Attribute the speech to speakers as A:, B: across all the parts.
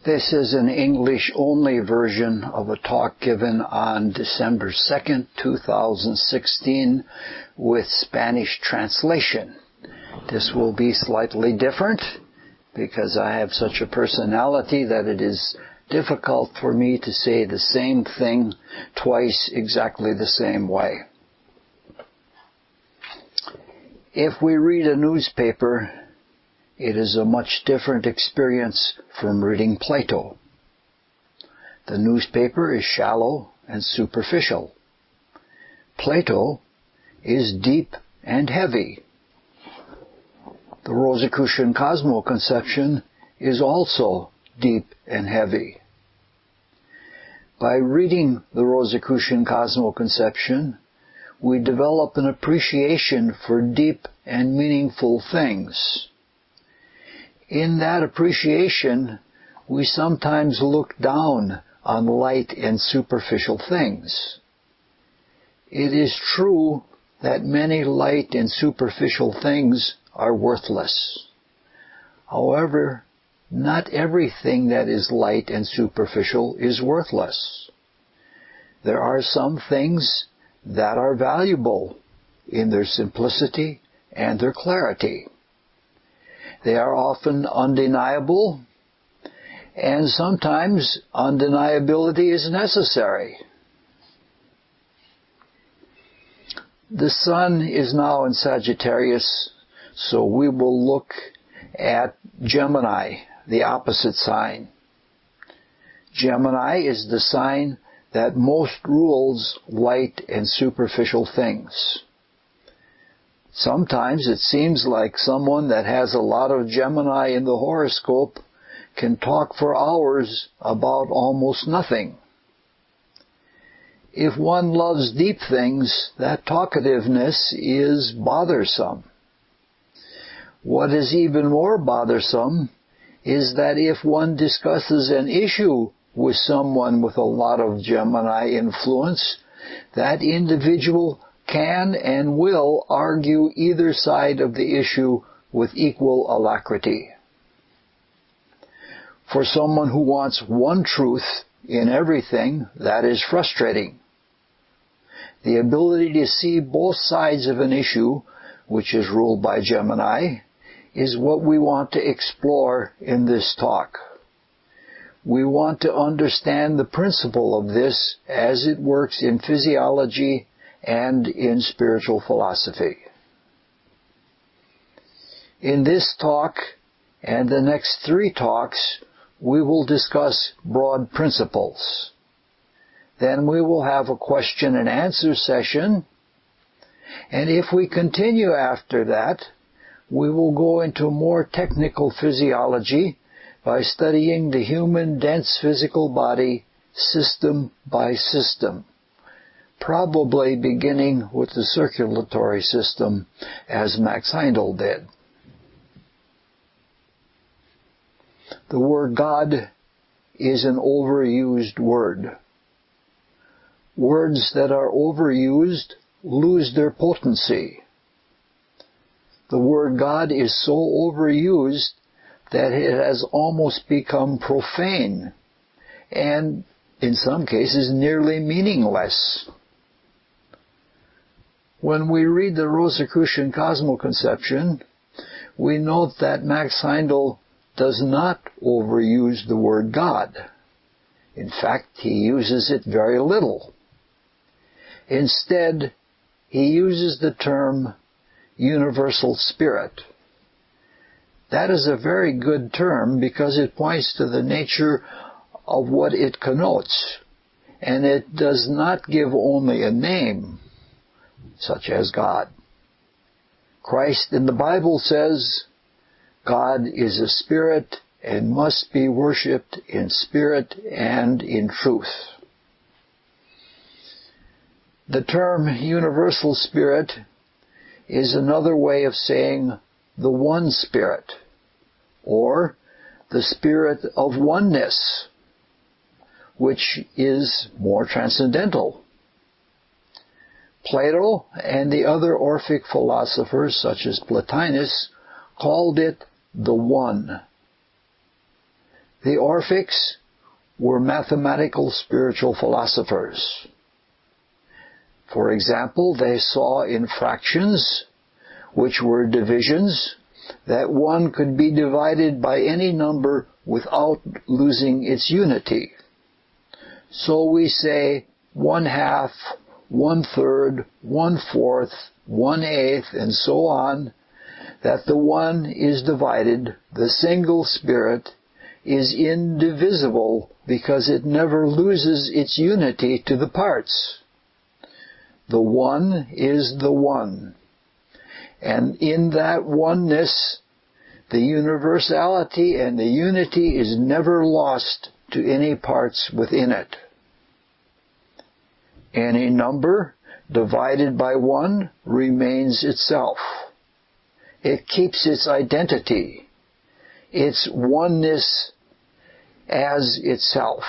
A: This is an English-only version of a talk given on December 2nd, 2016, with Spanish translation. This will be slightly different because I have such a personality that it is difficult for me to say the same thing twice exactly the same way. If we read a newspaper, it is a much different experience from reading Plato. The newspaper is shallow and superficial. Plato is deep and heavy. The Rosicrucian cosmoconception is also deep and heavy. By reading the Rosicrucian cosmoconception, we develop an appreciation for deep and meaningful things. In that appreciation, we sometimes look down on light and superficial things. It is true that many light and superficial things are worthless. However, not everything that is light and superficial is worthless. There are some things that are valuable in their simplicity and their clarity. They are often undeniable, and sometimes undeniability is necessary. The Sun is now in Sagittarius, so we will look at Gemini, the opposite sign. Gemini is the sign that most rules light and superficial things. Sometimes it seems like someone that has a lot of Gemini in the horoscope can talk for hours about almost nothing. If one loves deep things, that talkativeness is bothersome. What is even more bothersome is that if one discusses an issue with someone with a lot of Gemini influence, that individual can and will argue either side of the issue with equal alacrity. For someone who wants one truth in everything, that is frustrating. The ability to see both sides of an issue, which is ruled by Gemini, is what we want to explore in this talk. We want to understand the principle of this as it works in physiology and in spiritual philosophy. In this talk and the next 3 talks, we will discuss broad principles. Then we will have a question and answer session, and if we continue after that, we will go into more technical physiology by studying the human dense physical body system by system, probably beginning with the circulatory system, as Max Heindel did. The word God is an overused word. Words that are overused lose their potency. The word God is so overused that it has almost become profane and, in some cases, nearly meaningless. When we read the Rosicrucian cosmoconception, we note that Max Heindel does not overuse the word God. In fact, he uses it very little. Instead, he uses the term universal spirit. That is a very good term because it points to the nature of what it connotes, and it does not give only a name, such as God. Christ in the Bible says, God is a spirit and must be worshipped in spirit and in truth. The term universal spirit is another way of saying the one spirit, or the spirit of oneness, which is more transcendental. Plato and the other Orphic philosophers, such as Plotinus, called it the One. The Orphics were mathematical spiritual philosophers. For example, they saw in fractions, which were divisions, that one could be divided by any number without losing its unity. So we say 1/2, 1/3, 1/4, 1/8, and so on, that the one is divided, the single spirit is indivisible because it never loses its unity to the parts. The one is the one. And in that oneness, the universality and the unity is never lost to any parts within it. Any number divided by one remains itself. It keeps its identity, its oneness as itself.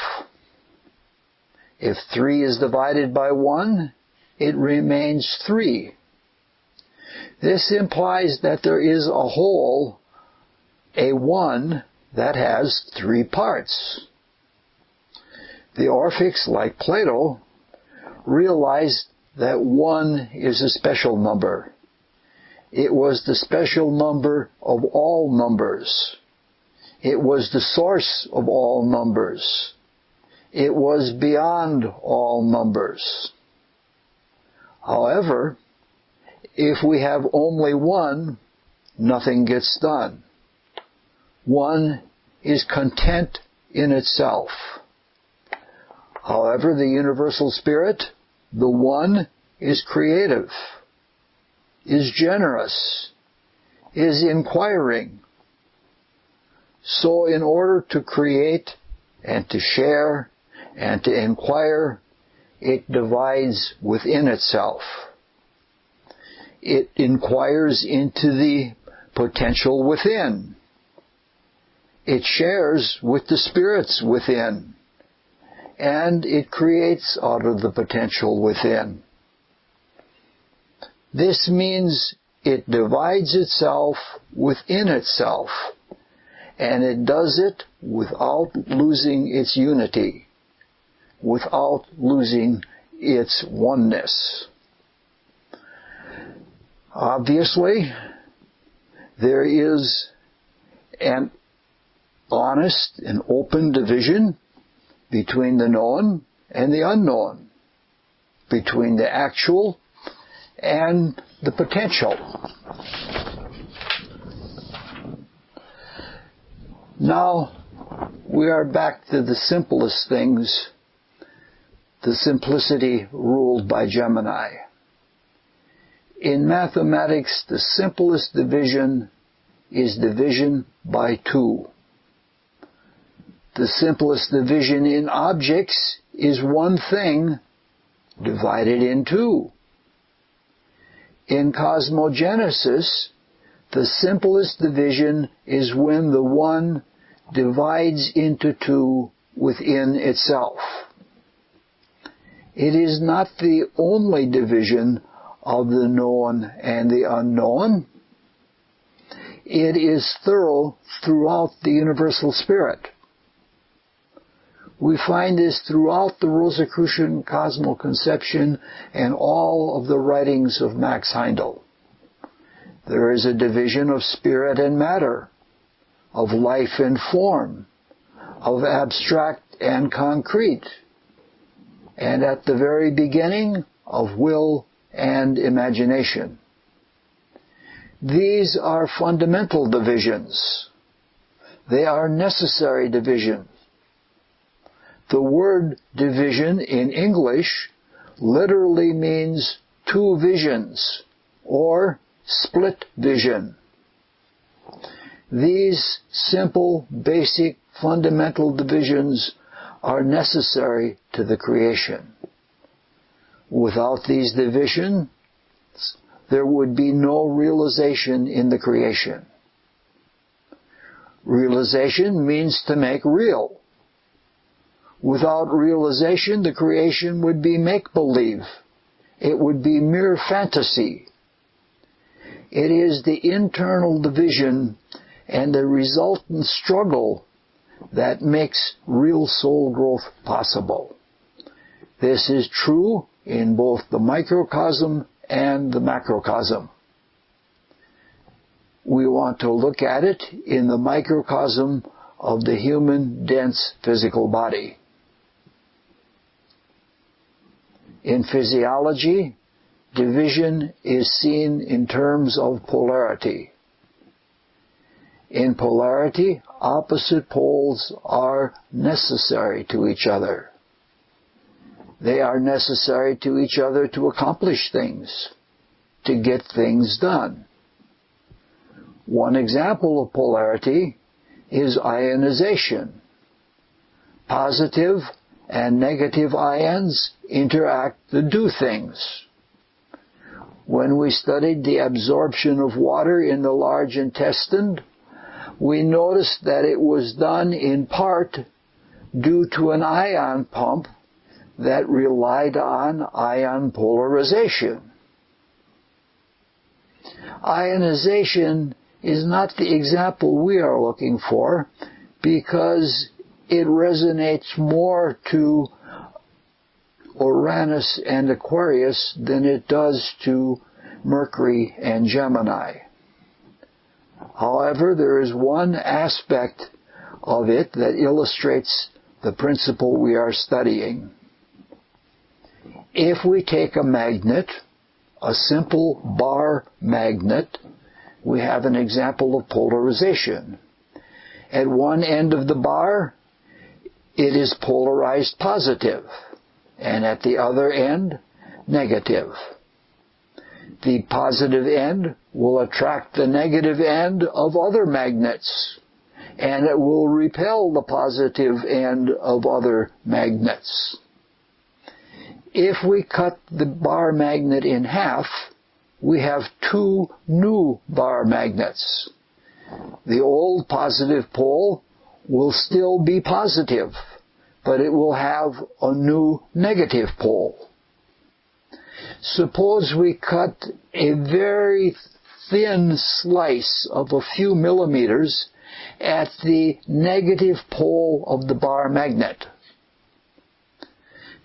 A: If 3 is divided by 1, it remains 3. This implies that there is a whole, a one, that has 3 parts. The Orphics, like Plato, realized that 1 is a special number. It was the special number of all numbers. It was the source of all numbers. It was beyond all numbers. However, if we have only 1, nothing gets done. 1 is content in itself. However, the universal spirit, the one, is creative, is generous, is inquiring. So in order to create and to share and to inquire, it divides within itself. It inquires into the potential within. It shares with the spirits within. And it creates out of the potential within. This means it divides itself within itself, and it does it without losing its unity, without losing its oneness. Obviously, there is an honest and open division between the known and the unknown, between the actual and the potential. Now, we are back to the simplest things, the simplicity ruled by Gemini. In mathematics, the simplest division is division by 2. The simplest division in objects is one thing divided in 2. In cosmogenesis, the simplest division is when the one divides into 2 within itself. It is not the only division of the known and the unknown. It is thorough throughout the universal spirit. We find this throughout the Rosicrucian cosmoconception and all of the writings of Max Heindel. There is a division of spirit and matter, of life and form, of abstract and concrete, and at the very beginning, of will and imagination. These are fundamental divisions. They are necessary divisions. The word division in English literally means 2 visions, or split vision. These simple, basic, fundamental divisions are necessary to the creation. Without these divisions, there would be no realization in the creation. Realization means to make real. Without realization, the creation would be make-believe. It would be mere fantasy. It is the internal division and the resultant struggle that makes real soul growth possible. This is true in both the microcosm and the macrocosm. We want to look at it in the microcosm of the human dense physical body. In physiology, division is seen in terms of polarity. In polarity, opposite poles are necessary to each other. They are necessary to each other to accomplish things, to get things done. One example of polarity is ionization. Positive and negative ions interact to do things. When we studied the absorption of water in the large intestine, we noticed that it was done in part due to an ion pump that relied on ion polarization. Ionization is not the example we are looking for because it resonates more to Uranus and Aquarius than it does to Mercury and Gemini. However, there is one aspect of it that illustrates the principle we are studying. If we take a magnet, a simple bar magnet, we have an example of polarization. At one end of the bar, it is polarized positive, and at the other end, negative. The positive end will attract the negative end of other magnets, and it will repel the positive end of other magnets. If we cut the bar magnet in half, we have two new bar magnets. The old positive pole will still be positive, but it will have a new negative pole. Suppose we cut a very thin slice of a few millimeters at the negative pole of the bar magnet.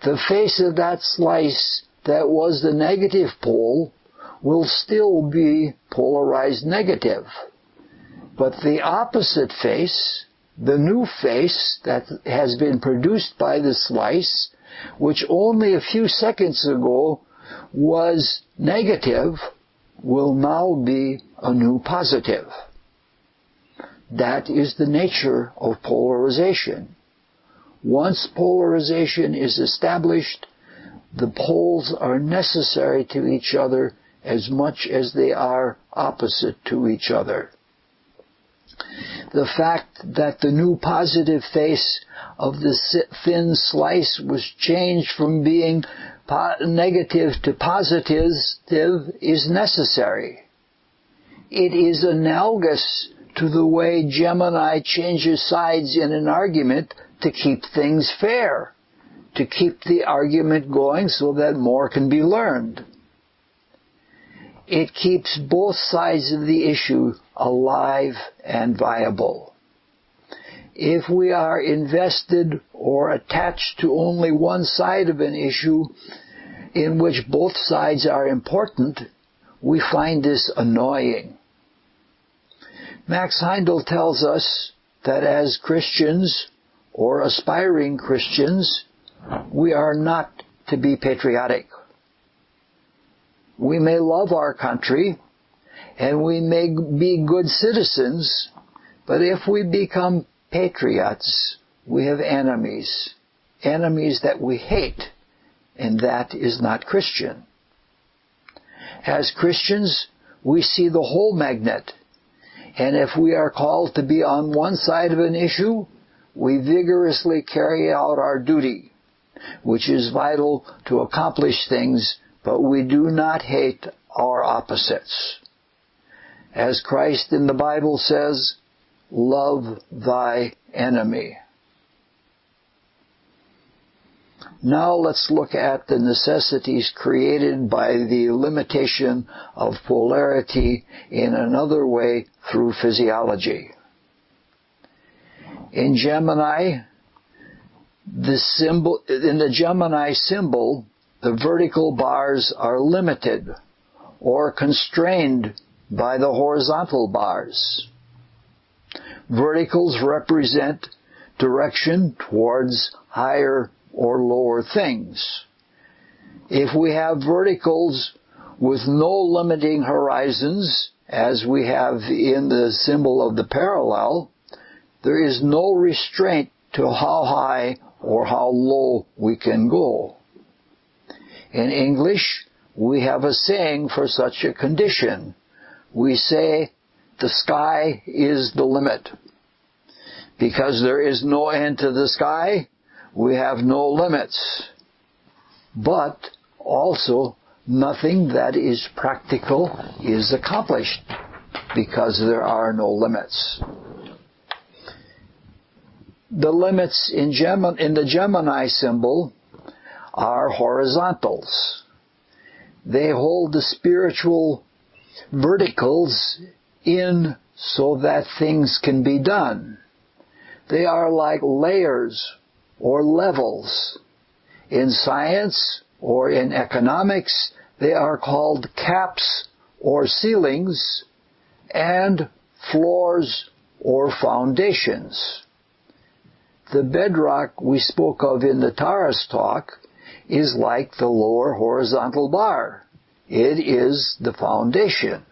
A: The face of that slice that was the negative pole will still be polarized negative. But the opposite face, the new face that has been produced by the slice, which only a few seconds ago was negative, will now be a new positive. That is the nature of polarization. Once polarization is established, the poles are necessary to each other as much as they are opposite to each other. The fact that the new positive face of the thin slice was changed from being negative to positive is necessary. It is analogous to the way Gemini changes sides in an argument to keep things fair, to keep the argument going so that more can be learned. It keeps both sides of the issue alive and viable. If we are invested or attached to only one side of an issue in which both sides are important, we find this annoying. Max Heindel tells us that as Christians, or aspiring Christians, we are not to be patriotic. We may love our country, and we may be good citizens, but if we become patriots, we have enemies that we hate, and that is not Christian. As Christians, we see the whole magnet, and if we are called to be on one side of an issue, we vigorously carry out our duty, which is vital to accomplish things, but we do not hate our opposites. As Christ in the Bible says, love thy enemy. Now let's look at the necessities created by the limitation of polarity in another way through physiology. In Gemini, in the Gemini symbol, the vertical bars are limited or constrained by the horizontal bars. Verticals represent direction towards higher or lower things. If we have verticals with no limiting horizons, as we have in the symbol of the parallel, there is no restraint to how high or how low we can go. In English, we have a saying for such a condition. We say, the sky is the limit. Because there is no end to the sky, we have no limits. But also, nothing that is practical is accomplished because there are no limits. The limits in the Gemini symbol are horizontals. They hold the spiritual verticals in so that things can be done. They are like layers or levels. In science or in economics, they are called caps or ceilings and floors or foundations. The bedrock we spoke of in the Taurus talk is like the lower horizontal bar. It is the foundation.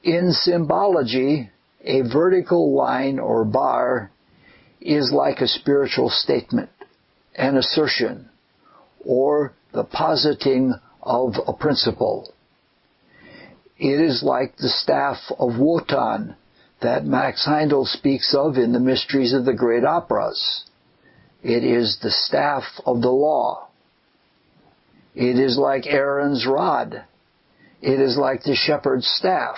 A: In symbology, a vertical line or bar is like a spiritual statement, an assertion, or the positing of a principle. It is like the staff of Wotan that Max Heindel speaks of in the Mysteries of the Great Operas. It is the staff of the law. It is like Aaron's rod. It is like the shepherd's staff.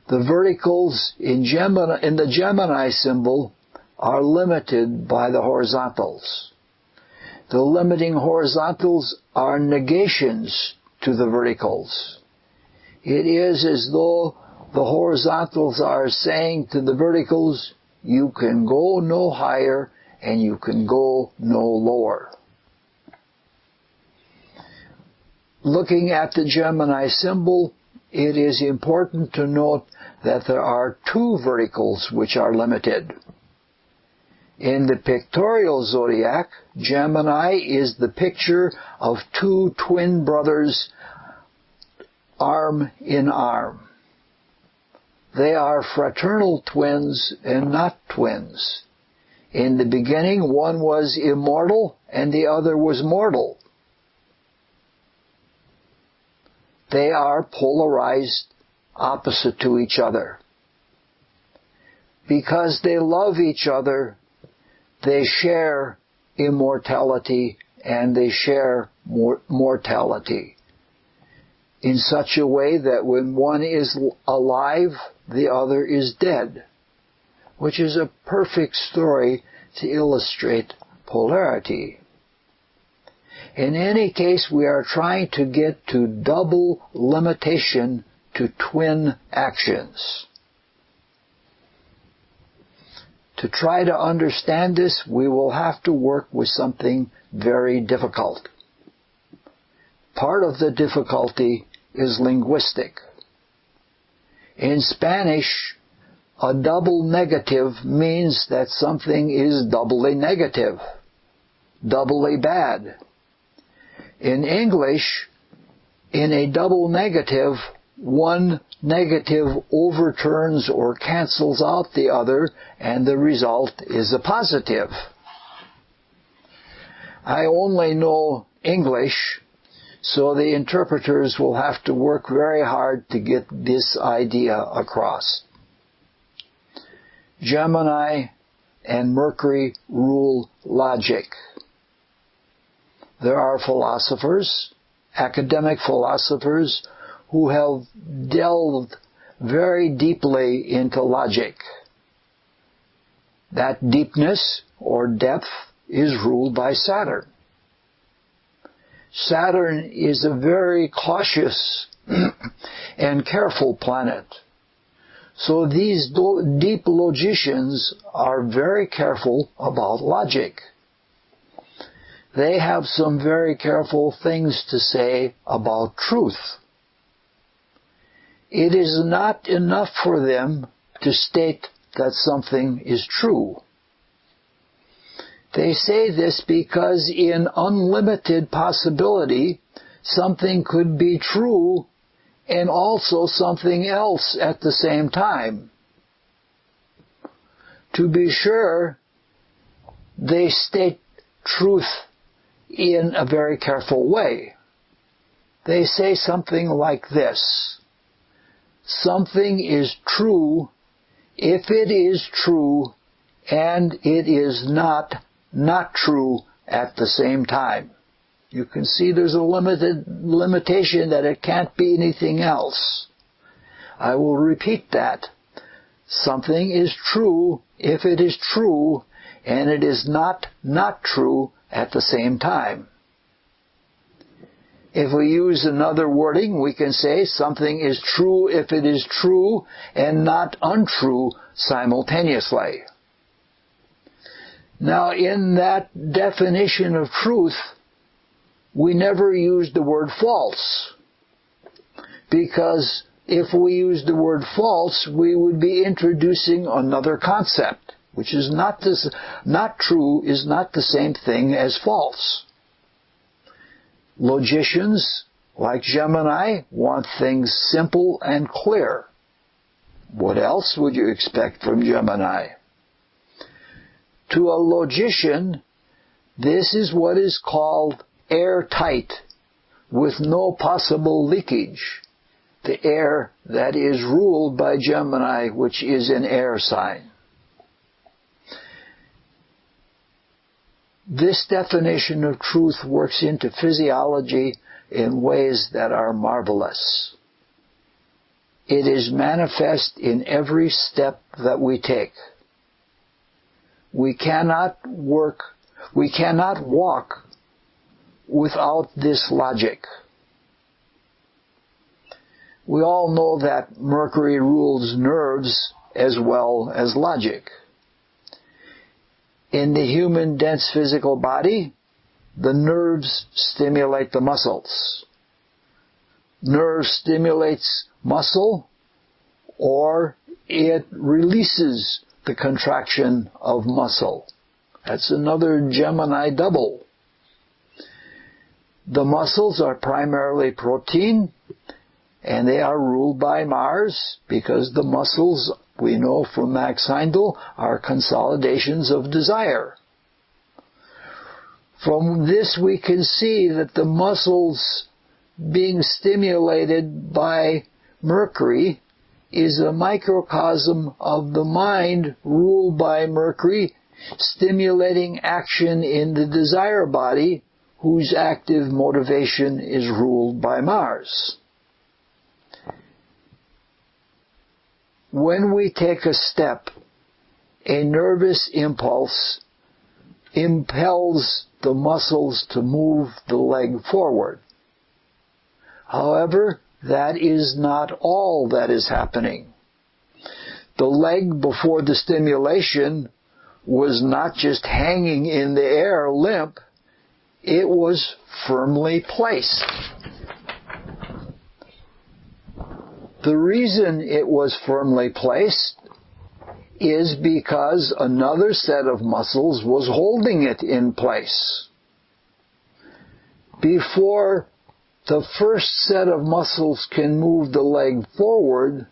A: The verticals in the Gemini symbol are limited by the horizontals. The limiting horizontals are negations to the verticals. It is as though the horizontals are saying to the verticals, you can go no higher and you can go no lower. Looking at the Gemini symbol, it is important to note that there are two verticals which are limited. In the pictorial zodiac, Gemini is the picture of two twin brothers arm in arm. They are fraternal twins and not twins. In the beginning, one was immortal and the other was mortal. They are polarized, opposite to each other. Because they love each other, they share immortality and they share mortality in such a way that when one is alive, the other is dead, which is a perfect story to illustrate polarity. In any case, we are trying to get to double limitation to twin actions. To try to understand this, we will have to work with something very difficult. Part of the difficulty is linguistic. In Spanish, a double negative means that something is doubly negative, doubly bad. In English, in a double negative, one negative overturns or cancels out the other, and the result is a positive. I only know English, so the interpreters will have to work very hard to get this idea across. Gemini and Mercury rule logic. There are philosophers, academic philosophers, who have delved very deeply into logic. That deepness or depth is ruled by Saturn. Saturn is a very cautious and careful planet. So these deep logicians are very careful about logic. They have some very careful things to say about truth. It is not enough for them to state that something is true. They say this because in unlimited possibility, something could be true and also something else at the same time. To be sure, they state truth in a very careful way. They say something like this: something is true if it is true and it is not true at the same time. You can see there's a limitation that it can't be anything else. I will repeat that. Something is true if it is true and it is not true at the same time. If we use another wording, we can say something is true if it is true and not untrue simultaneously. Now, in that definition of truth, we never use the word false, because if we use the word false, we would be introducing another concept, which is not true is not the same thing as false. Logicians, like Gemini, want things simple and clear. What else would you expect from Gemini? To a logician, this is what is called airtight, with no possible leakage. The air that is ruled by Gemini, which is an air sign. This definition of truth works into physiology in ways that are marvelous. It is manifest in every step that we take. We cannot walk without this logic. We all know that Mercury rules nerves as well as logic. In the human dense physical body, the nerves stimulate the muscles. Nerve stimulates muscle, or it releases the contraction of muscle. That's another Gemini double. The muscles are primarily protein, and they are ruled by Mars, because the muscles, we know from Max Heindel, are consolidations of desire. From this we can see that the muscles being stimulated by Mercury is a microcosm of the mind ruled by Mercury, stimulating action in the desire body, whose active motivation is ruled by Mars. When we take a step, a nervous impulse impels the muscles to move the leg forward. However, that is not all that is happening. The leg before the stimulation was not just hanging in the air limp, it was firmly placed. The reason it was firmly placed is because another set of muscles was holding it in place. Before the first set of muscles can move the leg forward,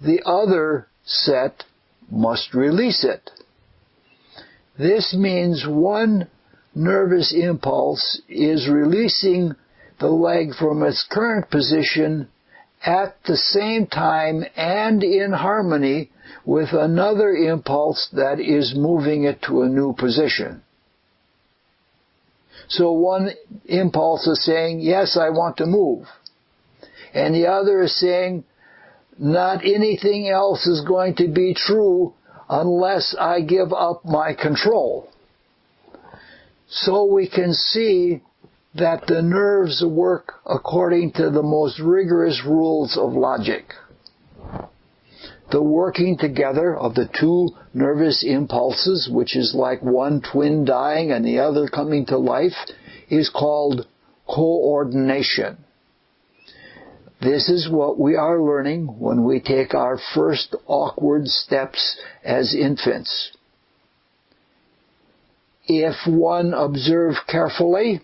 A: the other set must release it. This means one nervous impulse is releasing the leg from its current position at the same time and in harmony with another impulse that is moving it to a new position. So one impulse is saying, yes, I want to move. And the other is saying, not anything else is going to be true unless I give up my control. So we can see that the nerves work according to the most rigorous rules of logic. The working together of the two nervous impulses, which is like one twin dying and the other coming to life, is called coordination. This is what we are learning when we take our first awkward steps as infants. If one observes carefully,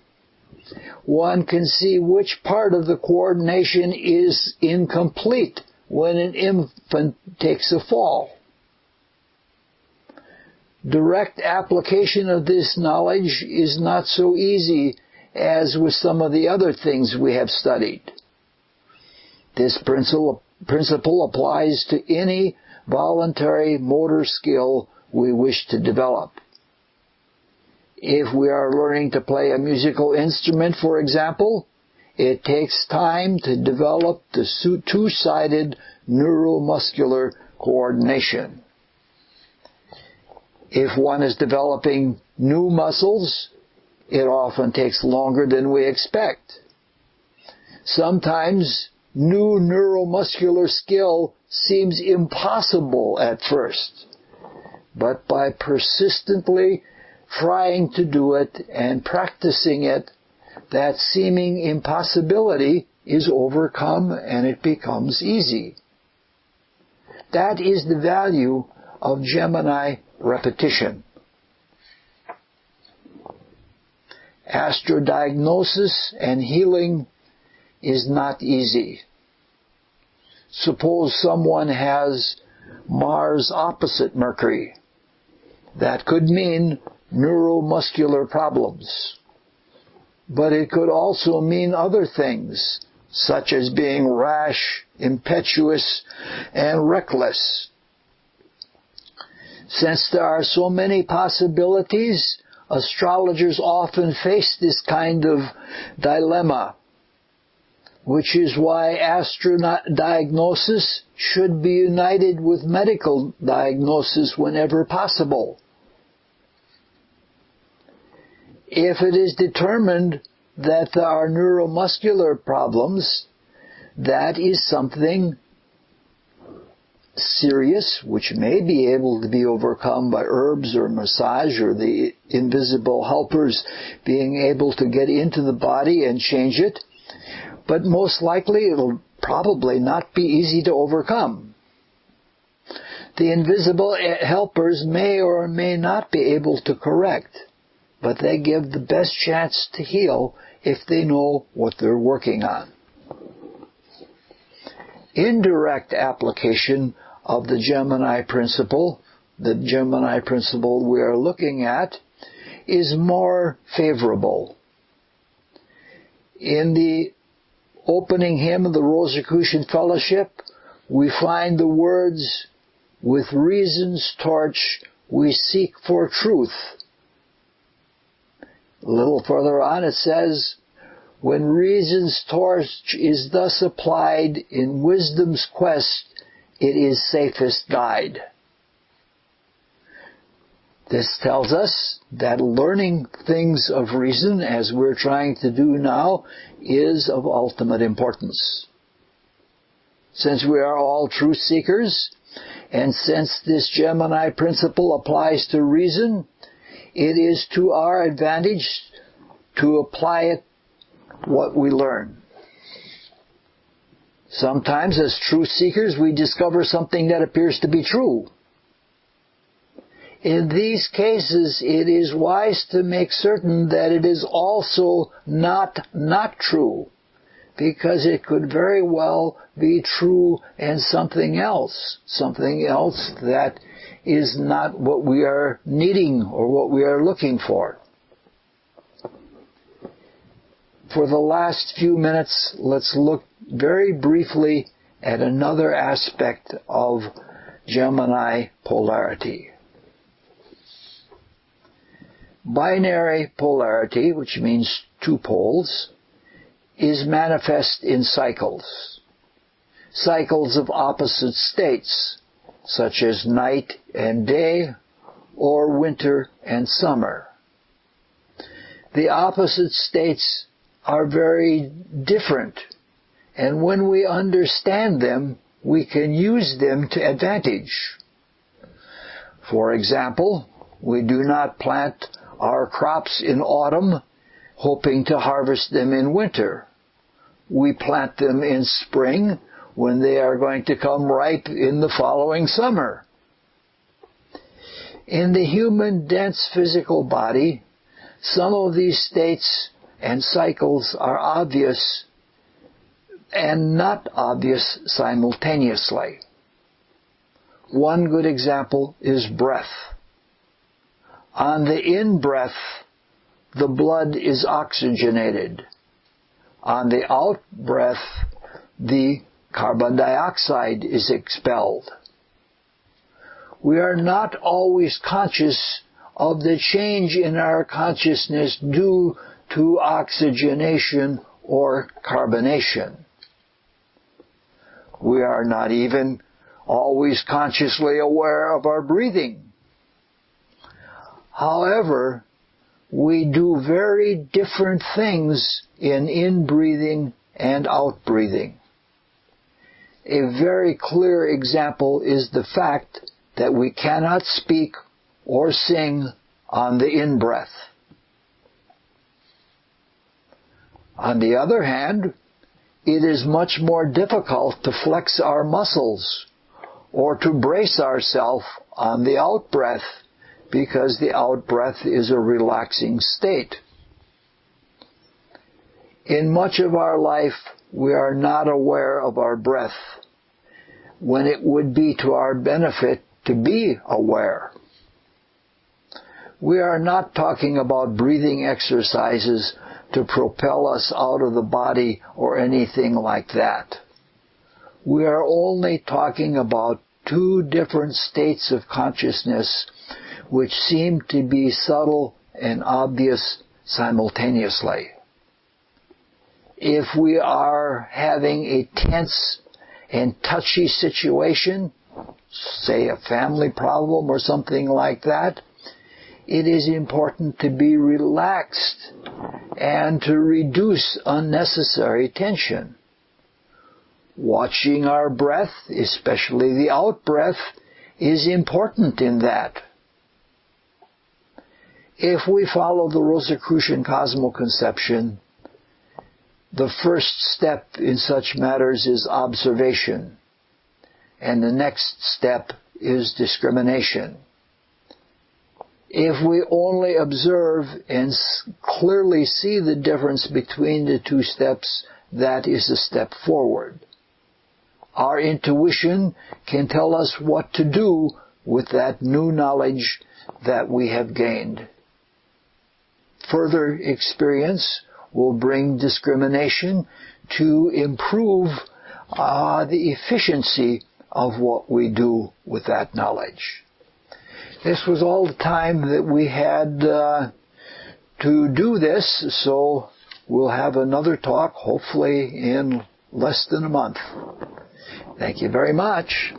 A: one can see which part of the coordination is incomplete when an infant takes a fall. Direct application of this knowledge is not so easy as with some of the other things we have studied. This principle applies to any voluntary motor skill we wish to develop. If we are learning to play a musical instrument, for example, it takes time to develop the two-sided neuromuscular coordination. If one is developing new muscles, it often takes longer than we expect. Sometimes new neuromuscular skill seems impossible at first, but by persistently trying to do it and practicing it, that seeming impossibility is overcome and it becomes easy. That is the value of Gemini repetition. Astrodiagnosis and healing is not easy. Suppose someone has Mars opposite Mercury. That could mean neuromuscular problems. But it could also mean other things, such as being rash, impetuous, and reckless. Since there are so many possibilities, astrologers often face this kind of dilemma, which is why astrodiagnosis should be united with medical diagnosis whenever possible. If it is determined that there are neuromuscular problems, that is something serious, which may be able to be overcome by herbs or massage or the invisible helpers being able to get into the body and change it. But most likely it'll probably not be easy to overcome. The invisible helpers may or may not be able to correct, but they give the best chance to heal if they know what they're working on. Indirect application of the Gemini principle we are looking at, is more favorable. In the opening hymn of the Rosicrucian Fellowship, we find the words, "With reason's torch we seek for truth." A little further on it says, "When reason's torch is thus applied in wisdom's quest, it is safest guide." This tells us that learning things of reason, as we're trying to do now, is of ultimate importance. Since we are all truth seekers, and since this Gemini principle applies to reason, it is to our advantage to apply it what we learn. Sometimes as truth seekers we discover something that appears to be true. In these cases it is wise to make certain that it is also not true, because it could very well be true and something else that is not what we are needing or what we are looking for. For the last few minutes, let's look very briefly at another aspect of Gemini polarity. Binary polarity, which means two poles, is manifest in cycles. Cycles of opposite states, such as night and day, or winter and summer. The opposite states are very different, and when we understand them, we can use them to advantage. For example, we do not plant our crops in autumn hoping to harvest them in winter. We plant them in spring when they are going to come ripe in the following summer. In the human dense physical body, some of these states and cycles are obvious and not obvious simultaneously. One good example is breath. On the in-breath, the blood is oxygenated. On the out-breath, the carbon dioxide is expelled. We are not always conscious of the change in our consciousness due to oxygenation or carbonation. We are not even always consciously aware of our breathing. However, we do very different things in in-breathing and out-breathing. A very clear example is the fact that we cannot speak or sing on the in-breath. On the other hand, it is much more difficult to flex our muscles or to brace ourselves on the out-breath because the out-breath is a relaxing state. In much of our life, we are not aware of our breath when it would be to our benefit to be aware. We are not talking about breathing exercises to propel us out of the body or anything like that. We are only talking about two different states of consciousness which seem to be subtle and obvious simultaneously. If we are having a tense and touchy situation, say a family problem or something like that, it is important to be relaxed and to reduce unnecessary tension. Watching our breath, especially the out-breath, is important in that. If we follow the Rosicrucian cosmoconception, the first step in such matters is observation, and the next step is discrimination. If we only observe and clearly see the difference between the two steps, that is a step forward. Our intuition can tell us what to do with that new knowledge that we have gained. Further experience will bring discrimination to improve the efficiency of what we do with that knowledge. This was all the time that we had to do this, so we'll have another talk hopefully in less than a month. Thank you very much.